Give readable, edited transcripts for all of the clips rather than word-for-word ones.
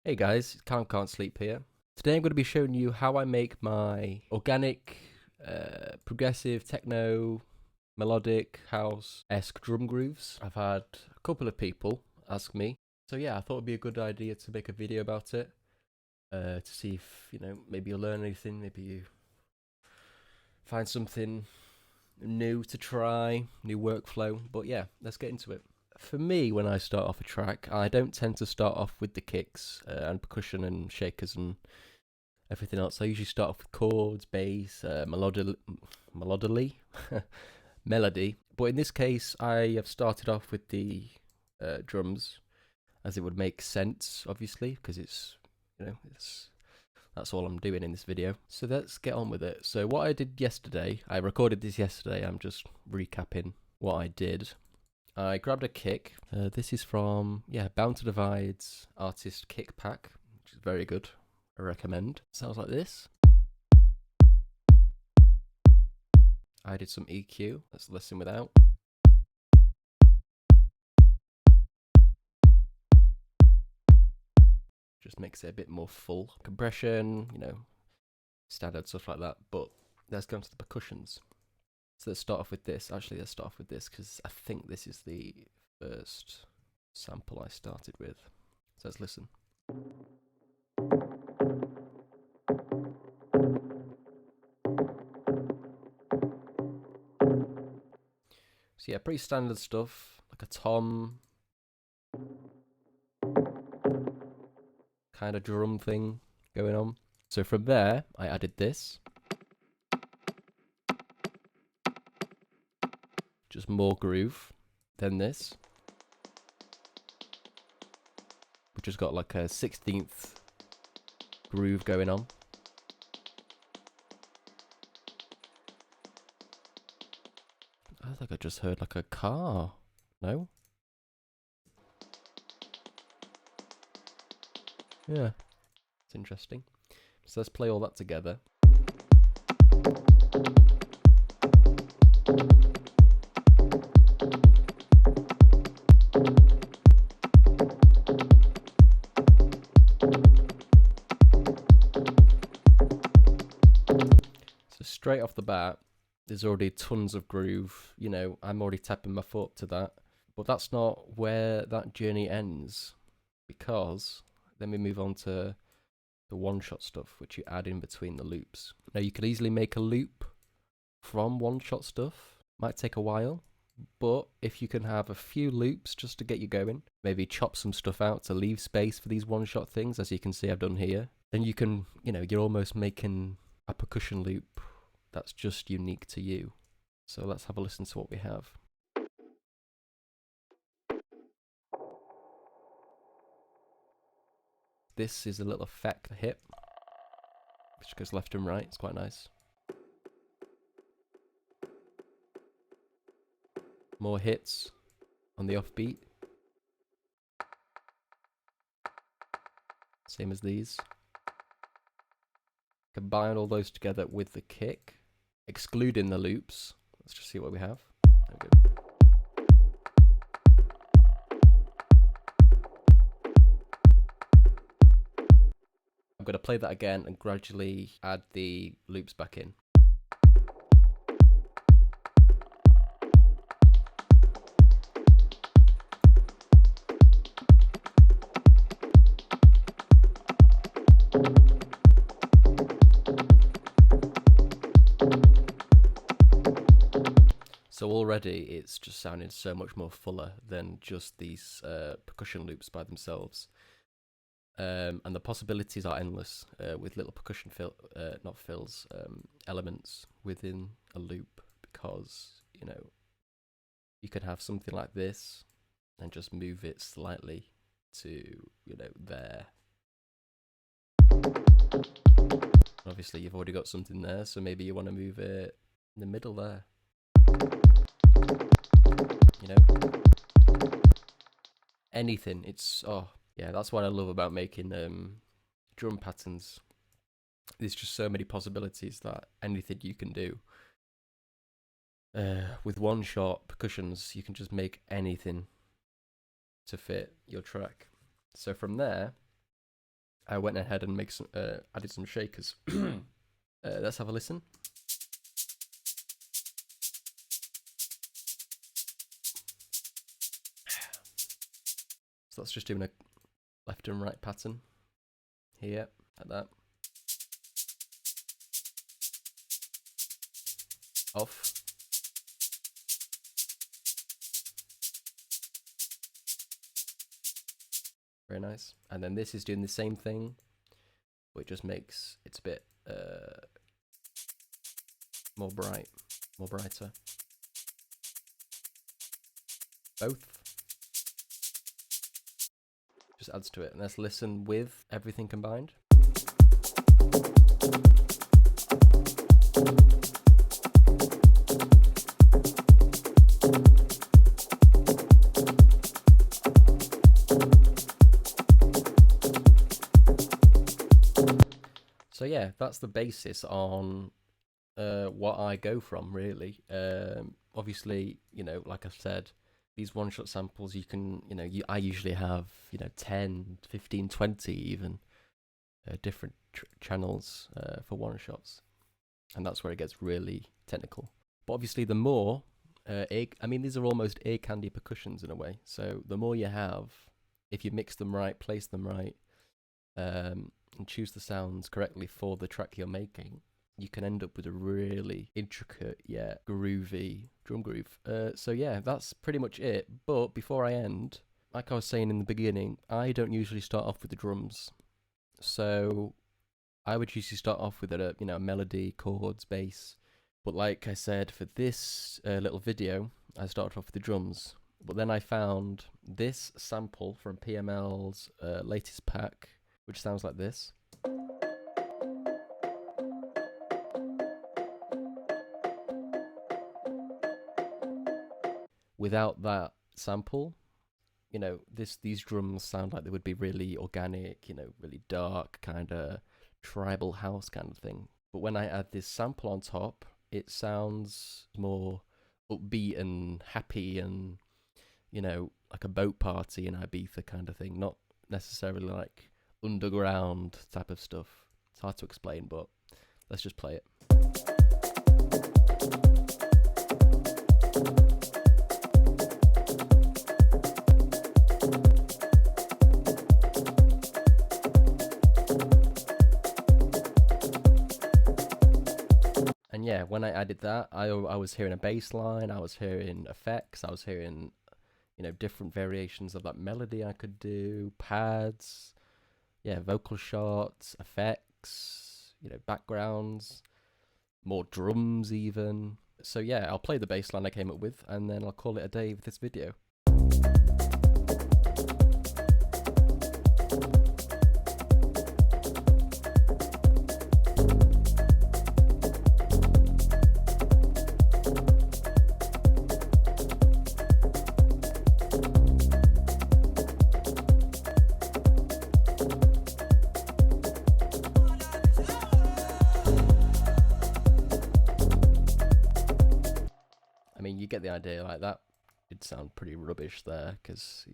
Hey guys, Can't Sleep here. Today I'm going to be showing you how I make my organic, progressive, techno, melodic, house-esque drum grooves. I've had a couple of people ask me, so yeah, I thought it'd be a good idea to make a video about it, to see if, maybe you'll learn anything, maybe you find something new to try, new workflow, but yeah, let's get into it. For me, when I start off a track, I don't tend to start off with the kicks and percussion and shakers and everything else. I usually start off with chords, bass, melodically, melody. But in this case, I have started off with the drums, as it would make sense, obviously, because it's that's all I'm doing in this video. So let's get on with it. So what I did yesterday, I recorded this yesterday. I'm just recapping what I did. I grabbed a kick. This is from, Bound to Divide's artist kick pack, which is very good. I recommend. Sounds like this. I did some EQ. Let's listen without. Just makes it a bit more full. Compression, standard stuff like that. But let's go into the percussions. So let's start off with this. Actually, let's start off with this because I think this is the first sample I started with. So let's listen. So yeah, pretty standard stuff, like a tom kind of drum thing going on. So from there, I added this. Just more groove than this. We've just got like a 16th groove going on. I think I just heard like a car. No? Yeah. It's interesting. So let's play all that together. So straight off the bat, there's already tons of groove. I'm already tapping my foot to that. But that's not where that journey ends, because then we move on to the one-shot stuff, which you add in between the loops. Now, you could easily make a loop from one-shot stuff. Might take a while, but if you can have a few loops just to get you going, maybe chop some stuff out to leave space for these one-shot things, as you can see I've done here, then you can, you're almost making a percussion loop that's just unique to you. So let's have a listen to what we have. This is a little effect hit, which goes left and right. It's quite nice. More hits on the offbeat. Same as these. Combine all those together with the kick, excluding the loops. Let's just see what we have. There we go. I'm going to play that again and gradually add the loops back in. So already it's just sounding so much more fuller than just these percussion loops by themselves. And the possibilities are endless with little percussion elements within a loop, because you could have something like this and just move it slightly to there. Obviously you've already got something there, so maybe you want to move it in the middle there. Anything. It's that's what I love about making drum patterns. There's just so many possibilities that anything you can do. With one-shot percussions, you can just make anything to fit your track. So from there, I went ahead and added some shakers. Let's have a listen. So that's just doing a left and right pattern here, like that. Off. Very nice. And then this is doing the same thing, but it just makes it's a bit more brighter. Both. Just adds to it. And let's listen with everything combined. So yeah, that's the basis on what I go from, really. Obviously, like I said, these one-shot samples, you can, I usually have, 10, 15, 20 even different channels for one-shots. And that's where it gets really technical. But obviously the more, these are almost ear candy percussions in a way. So the more you have, if you mix them right, place them right, and choose the sounds correctly for the track you're making, you can end up with a really intricate yet groovy drum groove. So yeah, that's pretty much it. But before I end, like I was saying in the beginning, I don't usually start off with the drums. So I would usually start off with a melody, chords, bass. But like I said, for this little video, I started off with the drums. But then I found this sample from PML's latest pack, which sounds like this. Without that sample, these drums sound like they would be really organic, really dark, kind of tribal house kind of thing. But when I add this sample on top, it sounds more upbeat and happy and, like a boat party in Ibiza kind of thing, not necessarily like underground type of stuff. It's hard to explain, but let's just play it. And yeah, when I added that, I was hearing a bass line, I was hearing effects, I was hearing, different variations of that melody I could do, pads, vocal shots, effects, backgrounds, more drums even. So yeah, I'll play the bass line I came up with, and then I'll call it a day with this video. You get the idea. Like that did sound pretty rubbish there, because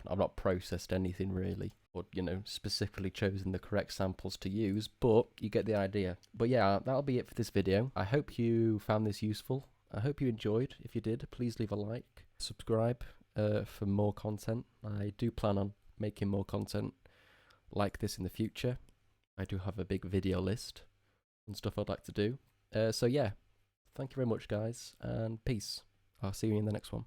I've not processed anything really, or specifically chosen the correct samples to use, but you get the idea. But yeah, that'll be it for this video. I hope you found this useful. I hope you enjoyed. If you did, please leave a like, subscribe for more content. I do plan on making more content like this in the future. I do have a big video list and stuff I'd like to do. So yeah, thank you very much guys, and peace. I'll see you in the next one.